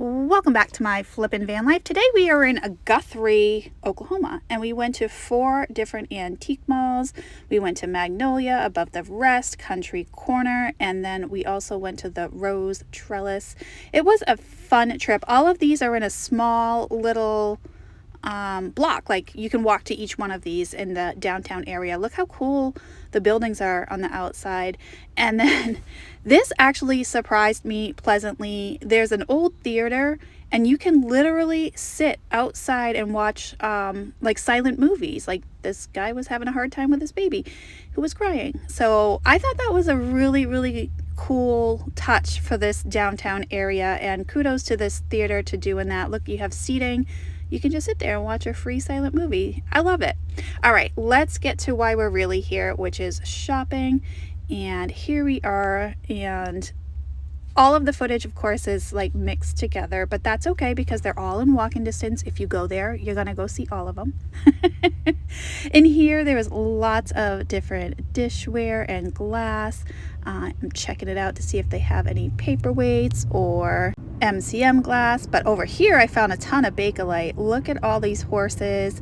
Welcome back to my flippin' van life. Today we are in Guthrie, Oklahoma, and we went to 4 different antique malls. We went to Magnolia, Above the Rest, Country Corner, and then we also went to the Rose Trellis. It was a fun trip. All of these are in a small little block. Like, you can walk to each one of these in the downtown area. Look how cool the buildings are on the outside. And then this actually surprised me pleasantly. There's an old theater and you can literally sit outside and watch like silent movies. Like, this guy was having a hard time with his baby who was crying. So I thought that was a really cool touch for this downtown area, and kudos to this theater to doing that. Look, you have seating. You can just sit there and watch a free silent movie. I love it. All right, let's get to why we're really here, which is shopping. And here we are, and all of the footage, of course, is like mixed together, but that's okay because they're all in walking distance. If you go there, you're gonna go see all of them. In here, there was lots of different dishware and glass. I'm checking it out to see if they have any paperweights or MCM glass, but over here I found a ton of Bakelite. Look at all these horses.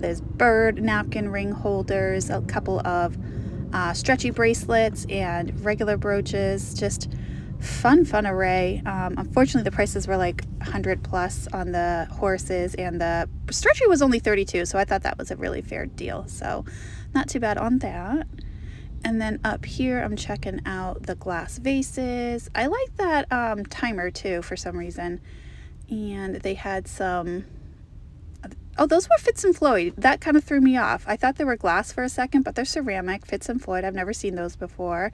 There's bird napkin ring holders, a couple of stretchy bracelets and regular brooches. Just fun array. Unfortunately, the prices were like 100 plus on the horses, and the stretchy was only 32, so I thought that was a really fair deal, so not too bad on that. And then up here, I'm checking out the glass vases. I like that timer too for some reason. And they had some, oh, those were Fitz and Floyd. That kind of threw me off. I thought they were glass for a second, but they're ceramic. Fitz and Floyd, I've never seen those before.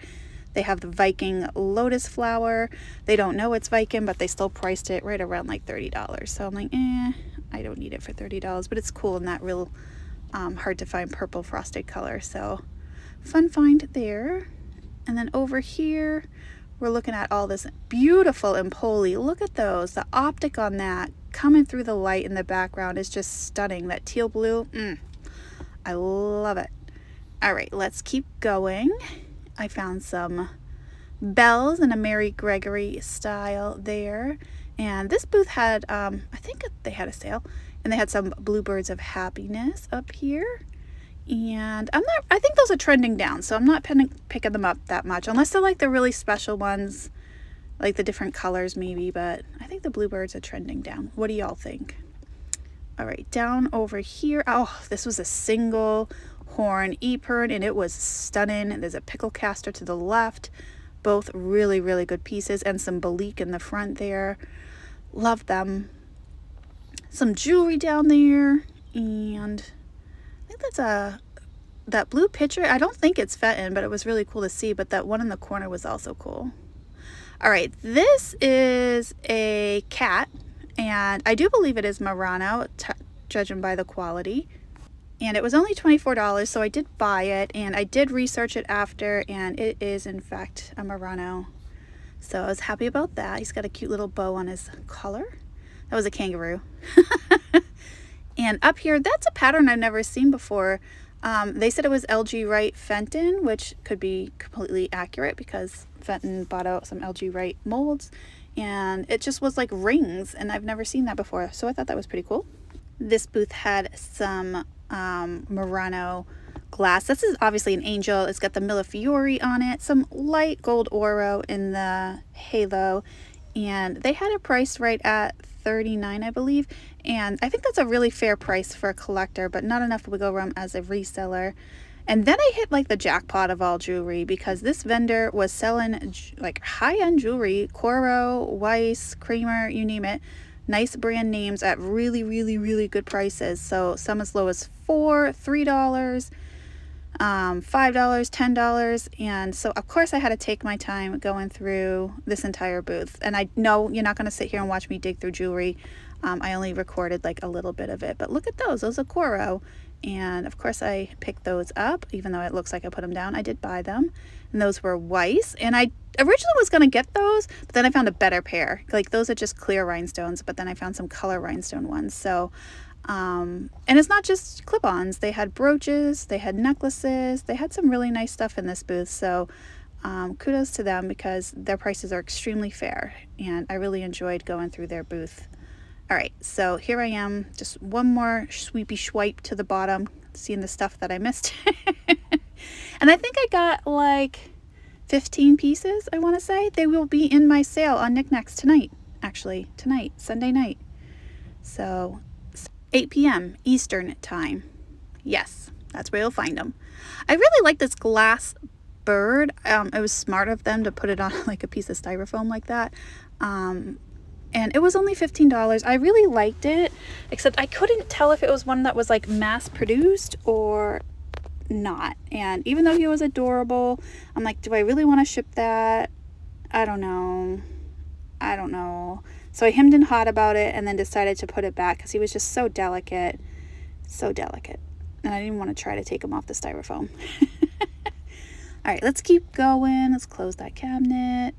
They have the Viking lotus flower. They don't know it's Viking, but they still priced it right around like $30. So I'm like, I don't need it for $30, but it's cool in that real hard to find purple frosted color. So fun find there. And then over here, we're looking at all this beautiful Empoli. Look at those. The optic on that coming through the light in the background is just stunning. That teal blue, I love it. All right, let's keep going. I found some bells in a Mary Gregory style there. And this booth had, I think they had a sale, and they had some bluebirds of happiness up here. And I think those are trending down, so I'm not picking them up that much, unless they're like the really special ones, like the different colors maybe, but I think the bluebirds are trending down. What do y'all think? All right, down over here, oh, this was a single horn epergne, and it was stunning. There's a pickle caster to the left, both really good pieces, and some Balik in the front there. Love them. Some jewelry down there, and I think that's that blue pitcher. I don't think it's Fenton, but it was really cool to see. But that one in the corner was also cool. All right, this is a cat, and I do believe it is Murano, judging by the quality. And it was only $24, so I did buy it, and I did research it after, and it is in fact a Murano. So I was happy about that. He's got a cute little bow on his collar. That was a kangaroo. And up here, that's a pattern I've never seen before. They said it was LG Wright Fenton, which could be completely accurate because Fenton bought out some LG Wright molds, and it just was like rings, and I've never seen that before, so I thought that was pretty cool. This booth had some Murano glass. This is obviously an angel. It's got the Millefiori on it, some light gold oro in the halo, and they had it priced right at $39, I believe, and I think that's a really fair price for a collector, but not enough wiggle room as a reseller. And then I hit like the jackpot of all jewelry, because this vendor was selling like high-end jewelry, Coro, Weiss, Kramer, you name it, nice brand names at really good prices. So some as low as $4, $3, $5, $10, and so of course I had to take my time going through this entire booth. And I know you're not going to sit here and watch me dig through jewelry. I only recorded like a little bit of it, but look at those are Coro, and of course I picked those up, even though it looks like I put them down. I did buy them, and those were Weiss, and I originally was going to get those, but then I found a better pair. Like, those are just clear rhinestones, but then I found some color rhinestone ones. So and it's not just clip-ons. They had brooches, they had necklaces, they had some really nice stuff in this booth. So kudos to them because their prices are extremely fair, and I really enjoyed going through their booth. All right, so here I am, just one more sweepy swipe to the bottom, seeing the stuff that I missed. And I think I got like 15 pieces, I want to say. They will be in my sale on Knickknacks tonight, actually, tonight, Sunday night. So 8 p.m. Eastern time. Yes, that's where you'll find them. I really like this glass bird. It was smart of them to put it on like a piece of styrofoam like that. And it was only $15. I really liked it, except I couldn't tell if it was one that was like mass produced or not. And even though he was adorable, I'm like, do I really want to ship that? I don't know. So I hemmed and hawed about it and then decided to put it back because he was just so delicate. And I didn't want to try to take him off the styrofoam. All right, let's keep going. Let's close that cabinet.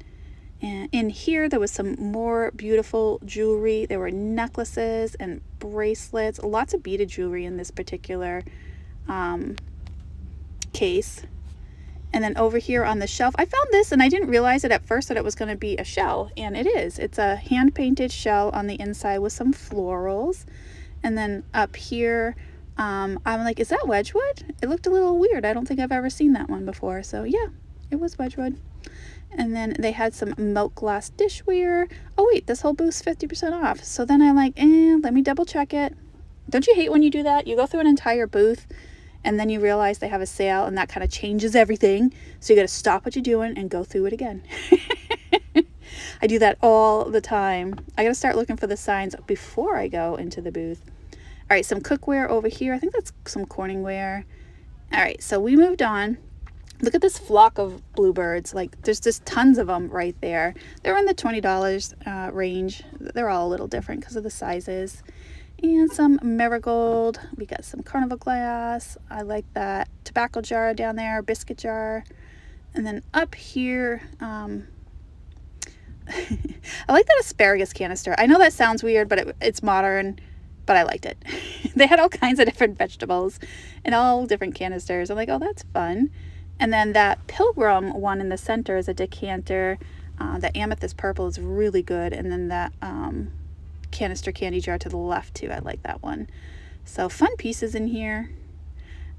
And in here, there was some more beautiful jewelry. There were necklaces and bracelets, lots of beaded jewelry in this particular case. And then over here on the shelf, I found this and I didn't realize it at first that it was going to be a shell, and it is. It's a hand-painted shell on the inside with some florals. And then up here, I'm like, is that Wedgwood? It looked a little weird. I don't think I've ever seen that one before. So yeah, it was Wedgwood. And then they had some milk glass dishware. Oh wait, this whole booth's 50% off. So then I'm like, let me double check it. Don't you hate when you do that? You go through an entire booth and then you realize they have a sale and that kind of changes everything. So you got to stop what you're doing and go through it again. I do that all the time. I got to start looking for the signs before I go into the booth. All right, some cookware over here. I think that's some Corningware. All right, so we moved on. Look at this flock of bluebirds. Like, there's just tons of them right there. They're in the $20 range. They're all a little different because of the sizes. And some marigold. We got some carnival glass. I like that tobacco jar down there, biscuit jar. And then up here, I like that asparagus canister. I know that sounds weird, but it's modern, but I liked it. They had all kinds of different vegetables and all different canisters. I'm like, oh, that's fun. And then that pilgrim one in the center is a decanter. The amethyst purple is really good. And then that canister candy jar to the left too. I like that one. So fun pieces in here.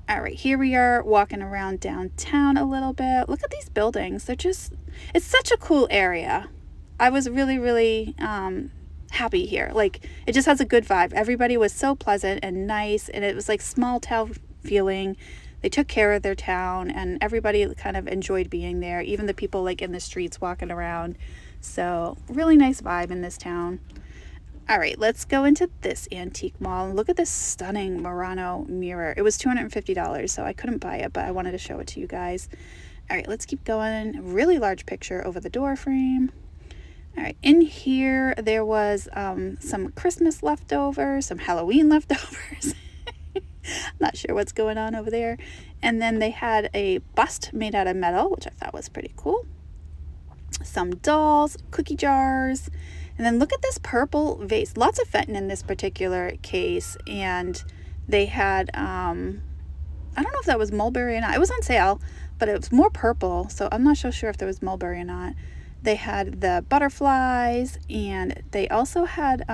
All right, here we are walking around downtown a little bit. Look at these buildings. It's such a cool area. I was really, really happy here. Like, it just has a good vibe. Everybody was so pleasant and nice, and it was like small town feeling. They took care of their town, and everybody kind of enjoyed being there, even the people like in the streets walking around. So really nice vibe in this town. All right, let's go into this antique mall. Look at this stunning Murano mirror. It was $250, so I couldn't buy it, but I wanted to show it to you guys. All right, let's keep going. Really large picture over the door frame. All right, in here there was some Christmas leftovers, some Halloween leftovers. Not sure what's going on over there. And then they had a bust made out of metal, which I thought was pretty cool. Some dolls, cookie jars. And then look at this purple vase. Lots of fenton in this particular case. And they had, I don't know if that was mulberry or not. It was on sale, but it was more purple. So I'm not so sure if there was mulberry or not. They had the butterflies. And they also had,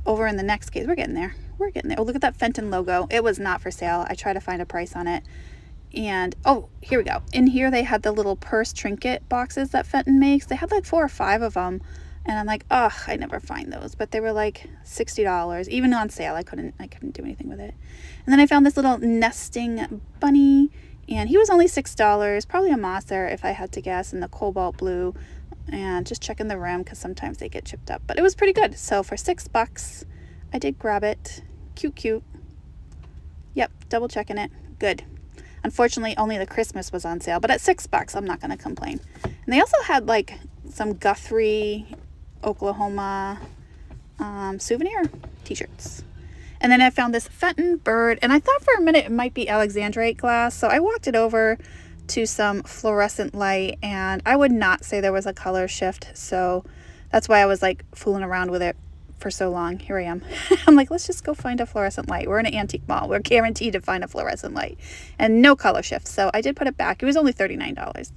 over in the next case, we're getting there. Oh, look at that Fenton logo. It was not for sale. I tried to find a price on it. And, oh, here we go. In here, they had the little purse trinket boxes that Fenton makes. They had like 4 or 5 of them. And I'm like, ugh, I never find those. But they were like $60. Even on sale, I couldn't do anything with it. And then I found this little nesting bunny. And he was only $6. Probably a Moser, if I had to guess, in the cobalt blue. And just checking the rim, because sometimes they get chipped up. But it was pretty good. So for $6, I did grab it. Cute. Yep, double checking it. Good. Unfortunately, only the Christmas was on sale, but at $6, I'm not going to complain. And they also had like some Guthrie, Oklahoma souvenir t-shirts. And then I found this Fenton bird, and I thought for a minute it might be Alexandrite glass, so I walked it over to some fluorescent light, and I would not say there was a color shift, so that's why I was like fooling around with it for so long. Here I am. I'm like, let's just go find a fluorescent light. We're in an antique mall. We're guaranteed to find a fluorescent light and no color shift. So I did put it back. It was only $39.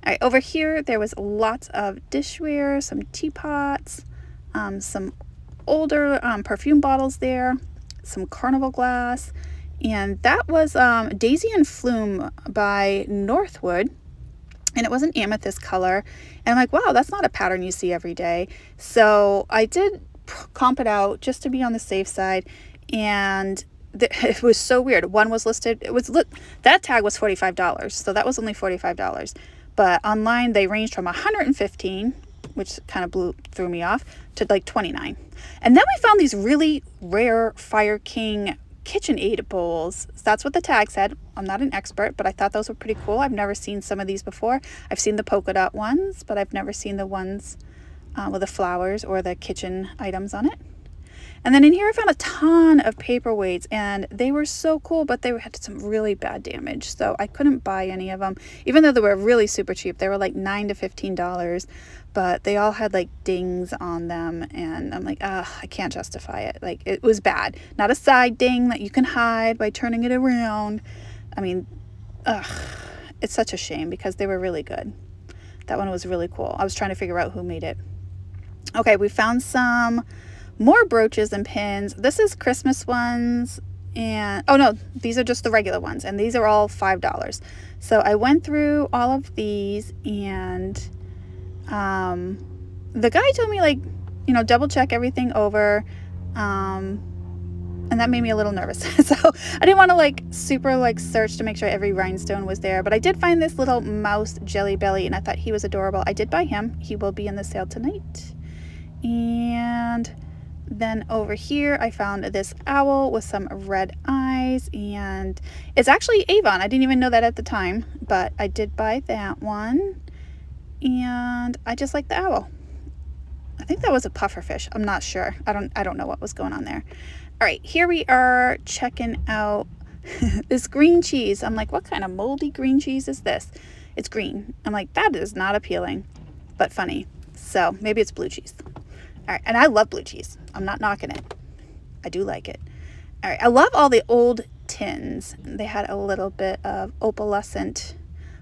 All right, over here there was lots of dishware, some teapots, some older perfume bottles there, some carnival glass, and that was Daisy and Flume by Northwood, and it was an amethyst color. And I'm like, wow, that's not a pattern you see every day. So I did comp it out just to be on the safe side, and it was so weird. One was listed, that tag was $45, so that was only $45. But online they ranged from $115, which kind of threw me off, to like $29. And then we found these really rare Fire King KitchenAid bowls. So that's what the tag said. I'm not an expert, but I thought those were pretty cool. I've never seen some of these before. I've seen the polka dot ones, but I've never seen the ones with the flowers or the kitchen items on it. And then in here I found a ton of paperweights, and they were so cool, but they had some really bad damage, so I couldn't buy any of them, even though they were really super cheap. They were like $9 to $15, but they all had like dings on them, and I'm like, I can't justify it. Like, it was bad. Not a side ding that you can hide by turning it around. I mean, it's such a shame because they were really good. That one was really cool. I was trying to figure out who made it. Okay, we found some more brooches and pins. This is Christmas ones, and oh no, these are just the regular ones, and these are all $5. So I went through all of these, and the guy told me, like, you know, double check everything over, and that made me a little nervous. So I didn't want to like super like search to make sure every rhinestone was there, but I did find this little mouse Jelly Belly, and I thought he was adorable. I did buy him. He will be in the sale tonight. And then over here I found this owl with some red eyes, and it's actually Avon. I didn't even know that at the time, but I did buy that one, and I just like the owl. I think that was a pufferfish. I'm not sure. I don't know what was going on there. All right, here we are checking out this green cheese. I'm like, what kind of moldy green cheese is this? It's green. I'm like, that is not appealing, but funny. So maybe it's blue cheese. All right, and I love blue cheese. I'm not knocking it. I do like it. All right, I love all the old tins. They had a little bit of opalescent,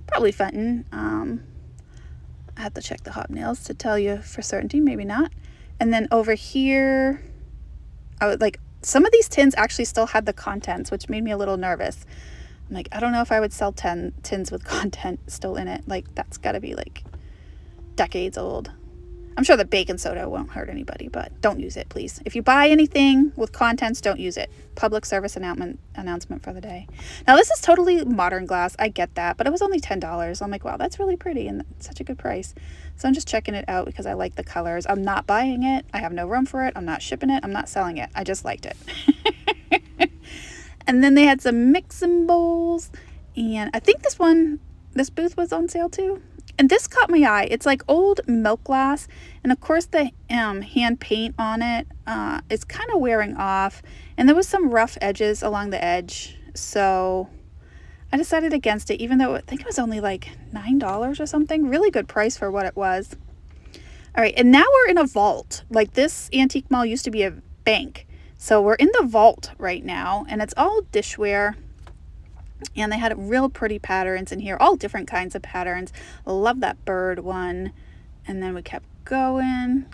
probably Fenton. I have to check the hobnails to tell you for certainty, maybe not. And then over here, I would like, some of these tins actually still had the contents, which made me a little nervous. I'm like, I don't know if I would sell 10 tins with content still in it. Like, that's got to be like decades old. I'm sure the baking soda won't hurt anybody, but don't use it, please. If you buy anything with contents, don't use it. Public service announcement for the day. Now, this is totally modern glass. I get that, but it was only $10. I'm like, wow, that's really pretty and such a good price. So I'm just checking it out because I like the colors. I'm not buying it. I have no room for it. I'm not shipping it. I'm not selling it. I just liked it. And then they had some mixing bowls, and I think this booth was on sale too. And this caught my eye. It's like old milk glass, and of course the hand paint on it is kind of wearing off, and there was some rough edges along the edge, so I decided against it, even though I think it was only like $9 or something. Really good price for what it was. All right, and now we're in a vault. Like, this antique mall used to be a bank, so we're in the vault right now, and it's all dishware. And they had real pretty patterns in here, all different kinds of patterns. Love that bird one. And then we kept going.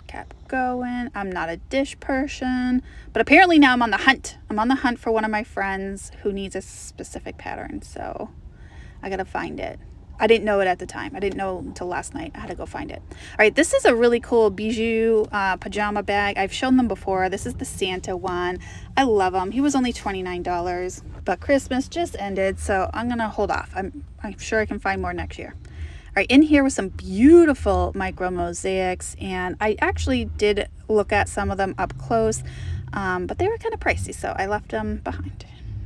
I'm not a dish person, but apparently now I'm on the hunt. I'm on the hunt for one of my friends who needs a specific pattern, so I gotta find it. I didn't know it at the time. I didn't know until last night. I had to go find it. All right, this is a really cool bijou pajama bag. I've shown them before. This is the Santa one. I love him. He was only $29, but Christmas just ended, so I'm gonna hold off. I'm sure I can find more next year. All right, in here was some beautiful micro mosaics, and I actually did look at some of them up close, but they were kind of pricey, so I left them behind.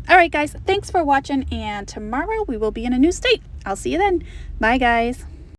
All right, guys, thanks for watching, and tomorrow we will be in a new state. I'll see you then. Bye, guys.